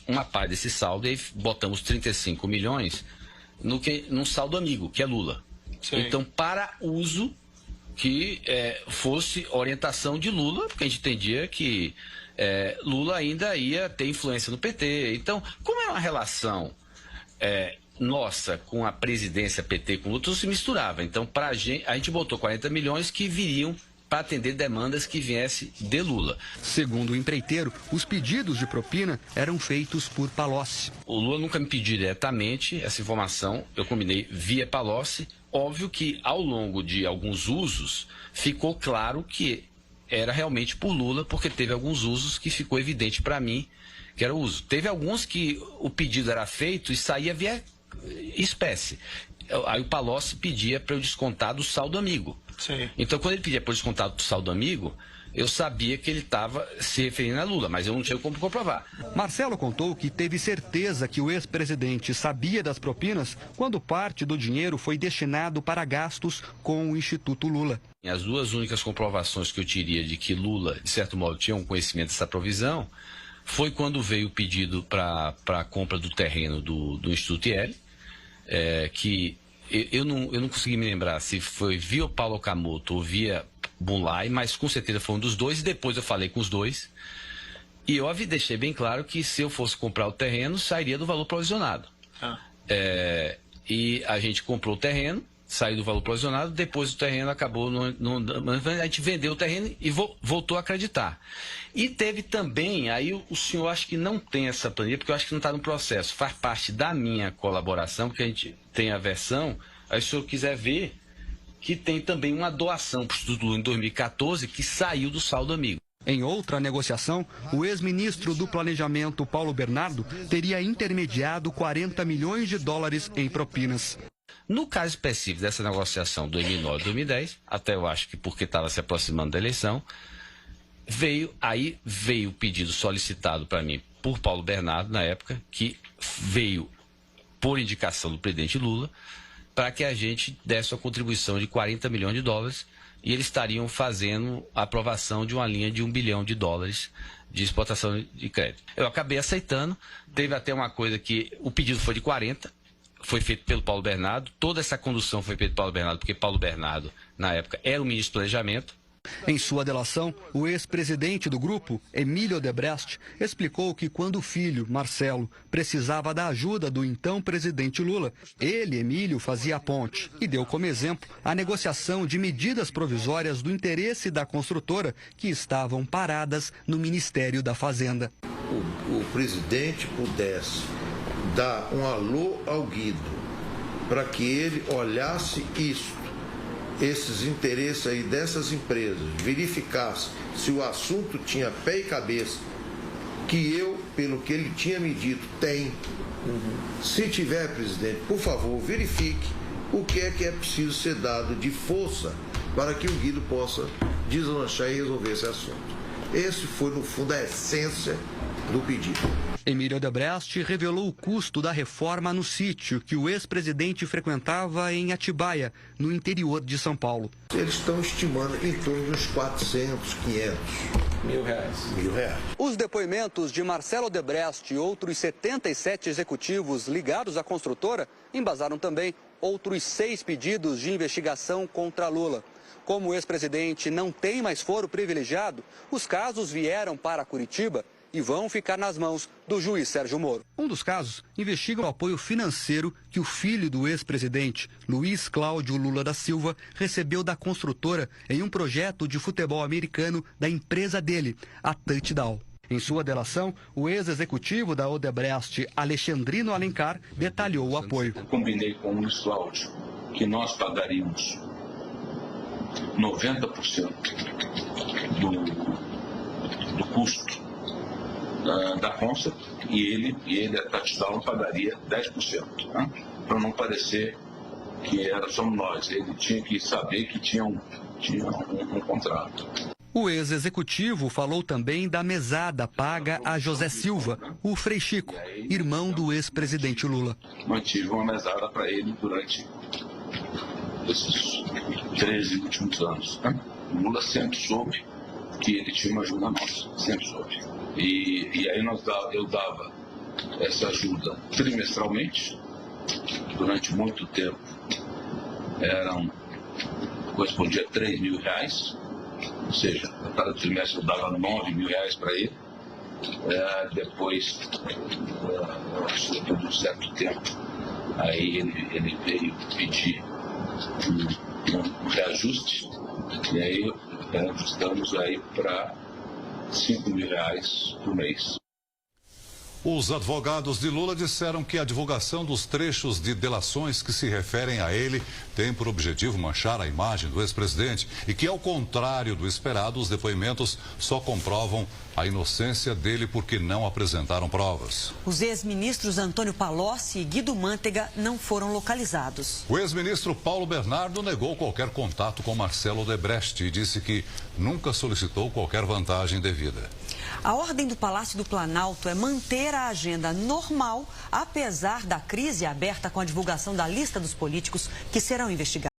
uma parte desse saldo e botamos 35 milhões num saldo amigo, que é Lula. Sim. Então, para uso que fosse orientação de Lula, porque a gente entendia que Lula ainda ia ter influência no PT. Então, como é uma relação nossa com a presidência PT, com Lula, tudo se misturava. Então, a gente botou 40 milhões que viriam para atender demandas que viessem de Lula. Segundo o empreiteiro, os pedidos de propina eram feitos por Palocci. O Lula nunca me pediu diretamente essa informação, eu combinei via Palocci. Óbvio que ao longo de alguns usos ficou claro que era realmente por Lula, porque teve alguns usos que ficou evidente para mim que era o uso. Teve alguns que o pedido era feito e saía via espécie. Aí o Palocci pedia para eu descontar do saldo amigo. Sim. Então, quando ele pedia para eu descontar do saldo amigo, eu sabia que ele estava se referindo a Lula, mas eu não tinha como comprovar. Marcelo contou que teve certeza que o ex-presidente sabia das propinas quando parte do dinheiro foi destinado para gastos com o Instituto Lula. As duas únicas comprovações que eu teria de que Lula, de certo modo, tinha um conhecimento dessa provisão foi quando veio o pedido para a compra do terreno do Instituto IEL, que eu não consegui me lembrar se foi via o Paulo Okamoto ou via Bunlai, mas com certeza foi um dos dois, e depois eu falei com os dois. E eu deixei bem claro que se eu fosse comprar o terreno, sairia do valor provisionado. E a gente comprou o terreno, saiu do valor provisionado, depois o terreno acabou, a gente vendeu o terreno e voltou a acreditar. E teve também, aí o senhor acho que não tem essa planilha, porque eu acho que não está no processo, faz parte da minha colaboração, porque a gente tem a versão, aí se o senhor quiser ver, que tem também uma doação para o Instituto Lula em 2014 que saiu do saldo amigo. Em outra negociação, o ex-ministro do Planejamento, Paulo Bernardo, teria intermediado 40 milhões de dólares em propinas. No caso específico dessa negociação 2009-2010, até eu acho que porque estava se aproximando da eleição, veio o pedido solicitado para mim por Paulo Bernardo, na época, que veio por indicação do presidente Lula, para que a gente desse uma contribuição de 40 milhões de dólares e eles estariam fazendo a aprovação de uma linha de $1 bilhão de exportação de crédito. Eu acabei aceitando, teve até uma coisa que o pedido foi de 40, foi feito pelo Paulo Bernardo, toda essa condução foi feita pelo Paulo Bernardo, porque Paulo Bernardo, na época, era o ministro do Planejamento. Em sua delação, o ex-presidente do grupo, Emílio Odebrecht, explicou que quando o filho, Marcelo, precisava da ajuda do então presidente Lula, ele, Emílio, fazia a ponte e deu como exemplo a negociação de medidas provisórias do interesse da construtora que estavam paradas no Ministério da Fazenda. O presidente pudesse dar um alô ao Guido para que ele olhasse esses interesses aí dessas empresas, verificasse se o assunto tinha pé e cabeça, que eu, pelo que ele tinha me dito, tem. Se tiver, presidente, por favor, verifique o que é preciso ser dado de força para que o Guido possa deslanchar e resolver esse assunto. Esse foi, no fundo, a essência do pedido. Emílio Odebrecht revelou o custo da reforma no sítio que o ex-presidente frequentava em Atibaia, no interior de São Paulo. Eles estão estimando em torno de uns 400, 500 mil reais. Os depoimentos de Marcelo Odebrecht e outros 77 executivos ligados à construtora embasaram também outros 6 pedidos de investigação contra Lula. Como o ex-presidente não tem mais foro privilegiado, os casos vieram para Curitiba e vão ficar nas mãos do juiz Sérgio Moro. Um dos casos investiga o apoio financeiro que o filho do ex-presidente, Luiz Cláudio Lula da Silva, recebeu da construtora em um projeto de futebol americano da empresa dele, a Touchdown. Em sua delação, o ex-executivo da Odebrecht, Alexandrino Alencar, detalhou o apoio. Combinei com o Luiz Cláudio que nós pagaríamos 90% do custo da Concept e ele a Touchdown pagaria 10%, né? Para não parecer que somos nós. Ele tinha que saber que tinha um contrato. O ex-executivo falou também da mesada paga a José Silva, o Frei Chico, irmão do ex-presidente Lula. Mantive uma mesada para ele durante esses 13 últimos anos. Né? O Lula sempre soube que ele tinha uma ajuda nossa, sempre soube. E aí eu dava essa ajuda trimestralmente. Durante muito tempo correspondia a R$3.000, ou seja, a cada trimestre eu dava R$9.000 para ele. Depois, de um certo tempo, aí ele veio pedir um reajuste, e aí reajustamos aí para R$5.000 por mês. Os advogados de Lula disseram que a divulgação dos trechos de delações que se referem a ele tem por objetivo manchar a imagem do ex-presidente e que, ao contrário do esperado, os depoimentos só comprovam a inocência dele porque não apresentaram provas. Os ex-ministros Antônio Palocci e Guido Mantega não foram localizados. O ex-ministro Paulo Bernardo negou qualquer contato com Marcelo Odebrecht e disse que nunca solicitou qualquer vantagem devida. A ordem do Palácio do Planalto é manter a agenda normal, apesar da crise aberta com a divulgação da lista dos políticos que serão investigados.